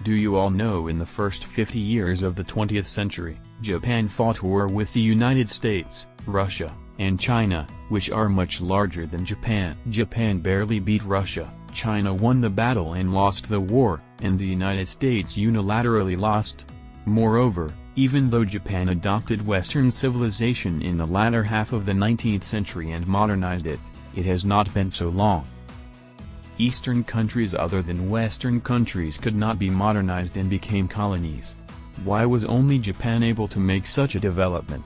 Do you all know in the first 50 years of the 20th century, Japan fought war with the United States, Russia, and China, which are much larger than Japan. Japan barely beat Russia, China won the battle and lost the war, and the United States unilaterally lost. Moreover, even though Japan adopted Western civilization in the latter half of the 19th century and modernized it, it has not been so long. Eastern countries other than Western countries could not be modernized and became colonies. Why was only Japan able to make such a development?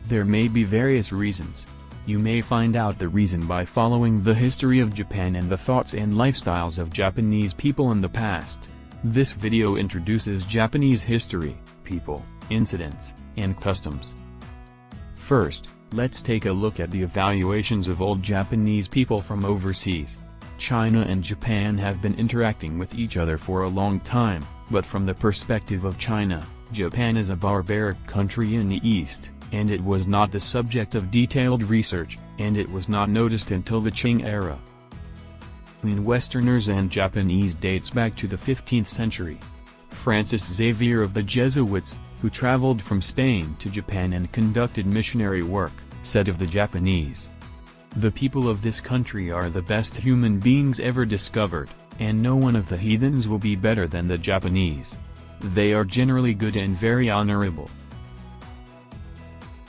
There may be various reasons. You may find out the reason by following the history of Japan and the thoughts and lifestyles of Japanese people in the past. This video introduces Japanese history, people, incidents, and customs. First, let's take a look at the evaluations of old Japanese people from overseas. China and Japan have been interacting with each other for a long time, but from the perspective of China, Japan is a barbaric country in the East, and it was not the subject of detailed research, and it was not noticed until the Qing era. Between Westerners and Japanese dates back to the 15th century. Francis Xavier of the Jesuits, who traveled from Spain to Japan and conducted missionary work, said of the Japanese, "The people of this country are the best human beings ever discovered, and no one of the heathens will be better than the Japanese. They are generally good and very honorable."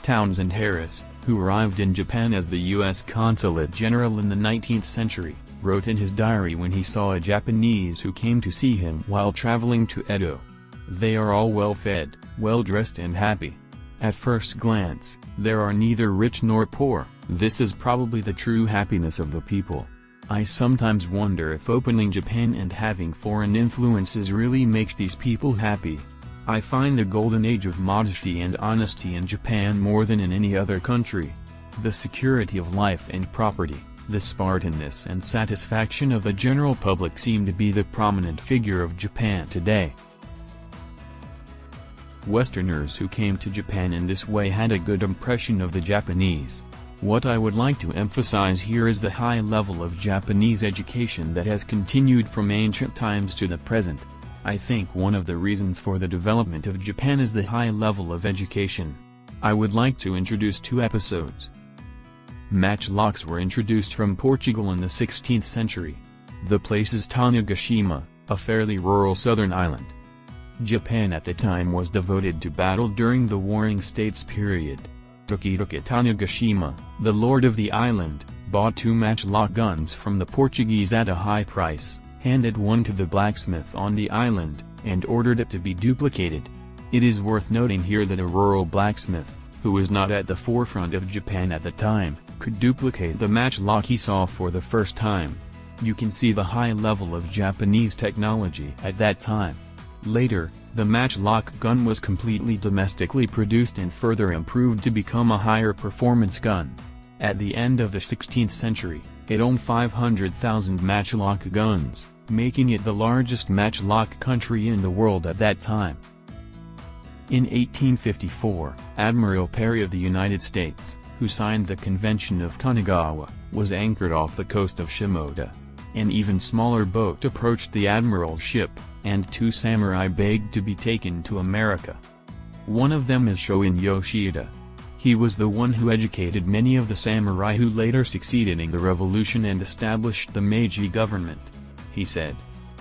Townsend Harris, who arrived in Japan as the U.S. Consulate General in the 19th century, wrote in his diary when he saw a Japanese who came to see him while traveling to Edo, "They are all well-fed, well-dressed and happy. At first glance, there are neither rich nor poor. This is probably the true happiness of the people. I sometimes wonder if opening Japan and having foreign influences really makes these people happy. I find the golden age of modesty and honesty in Japan more than in any other country. The security of life and property, the Spartanness and satisfaction of the general public seem to be the prominent figure of Japan today." Westerners who came to Japan in this way had a good impression of the Japanese. What I would like to emphasize here is the high level of Japanese education that has continued from ancient times to the present. I think one of the reasons for the development of Japan is the high level of education. I would like to introduce two episodes. Matchlocks were introduced from Portugal in the 16th century. The place is Tanegashima, a fairly rural southern island. Japan at the time was devoted to battle during the Warring States period. Tokidoki Tanegashima, the lord of the island, bought 2 matchlock guns from the Portuguese at a high price, handed one to the blacksmith on the island, and ordered it to be duplicated. It is worth noting here that a rural blacksmith, who was not at the forefront of Japan at the time, could duplicate the matchlock he saw for the first time. You can see the high level of Japanese technology at that time. Later, the matchlock gun was completely domestically produced and further improved to become a higher performance gun. At the end of the 16th century, it owned 500,000 matchlock guns, making it the largest matchlock country in the world at that time. In 1854, Admiral Perry of the United States, who signed the Convention of Kanagawa, was anchored off the coast of Shimoda. An even smaller boat approached the admiral's ship, and 2 samurai begged to be taken to America. One of them is Shoin Yoshida. He was the one who educated many of the samurai who later succeeded in the revolution and established the Meiji government. He said,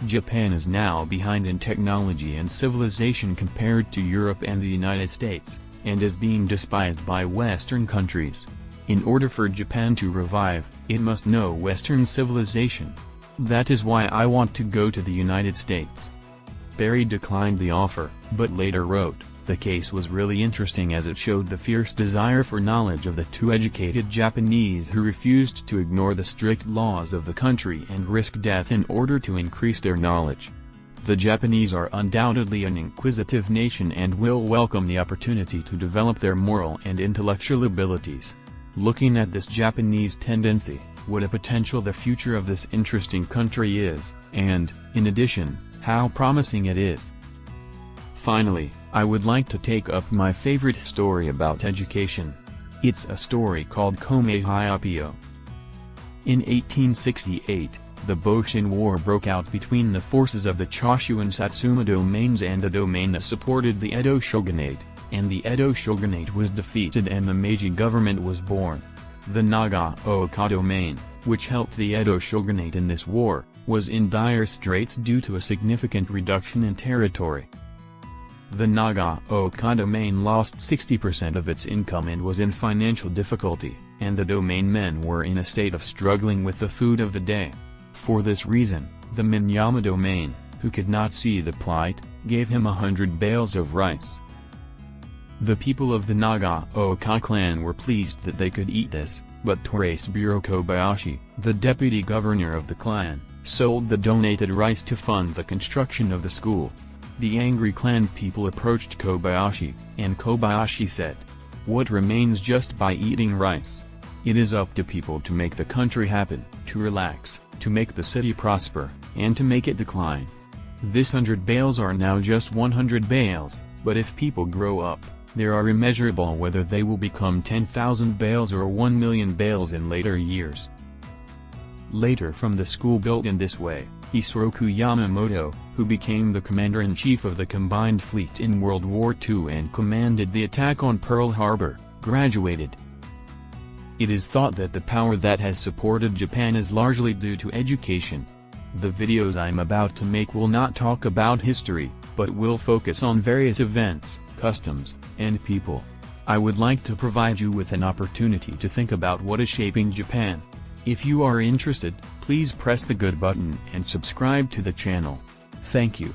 "Japan is now behind in technology and civilization compared to Europe and the United States, and is being despised by Western countries. In order for Japan to revive, it must know Western civilization. That is why I want to go to the United States." Perry declined the offer, but later wrote, "The case was really interesting as it showed the fierce desire for knowledge of the 2 educated Japanese who refused to ignore the strict laws of the country and risk death in order to increase their knowledge. The Japanese are undoubtedly an inquisitive nation and will welcome the opportunity to develop their moral and intellectual abilities. Looking at this Japanese tendency, what a potential the future of this interesting country is, and, in addition, how promising it is." Finally, I would like to take up my favorite story about education. It's a story called Komei Hyopio. In 1868, the Boshin War broke out between the forces of the Choshu and Satsuma domains and the domain that supported the Edo shogunate, and the Edo shogunate was defeated and the Meiji government was born. The Nagaoka domain, which helped the Edo shogunate in this war, was in dire straits due to a significant reduction in territory. The Nagaoka domain lost 60% of its income and was in financial difficulty, and the domain men were in a state of struggling with the food of the day. For this reason, the Minyama domain, who could not see the plight, gave him 100 bales of rice. The people of the Nagaoka clan were pleased that they could eat this, but Torasburo Kobayashi, the deputy governor of the clan, sold the donated rice to fund the construction of the school. The angry clan people approached Kobayashi, and Kobayashi said, "What remains just by eating rice? It is up to people to make the country happen, to relax, to make the city prosper, and to make it decline. This 100 bales are now just 100 bales, but if people grow up, there are immeasurable whether they will become 10,000 bales or 1 million bales in later years." Later from the school built in this way, Isoroku Yamamoto, who became the commander-in-chief of the Combined Fleet in World War II and commanded the attack on Pearl Harbor, graduated. It is thought that the power that has supported Japan is largely due to education. The videos I'm about to make will not talk about history, but will focus on various events, customs, and people. I would like to provide you with an opportunity to think about what is shaping Japan. If you are interested, please press the good button and subscribe to the channel. Thank you.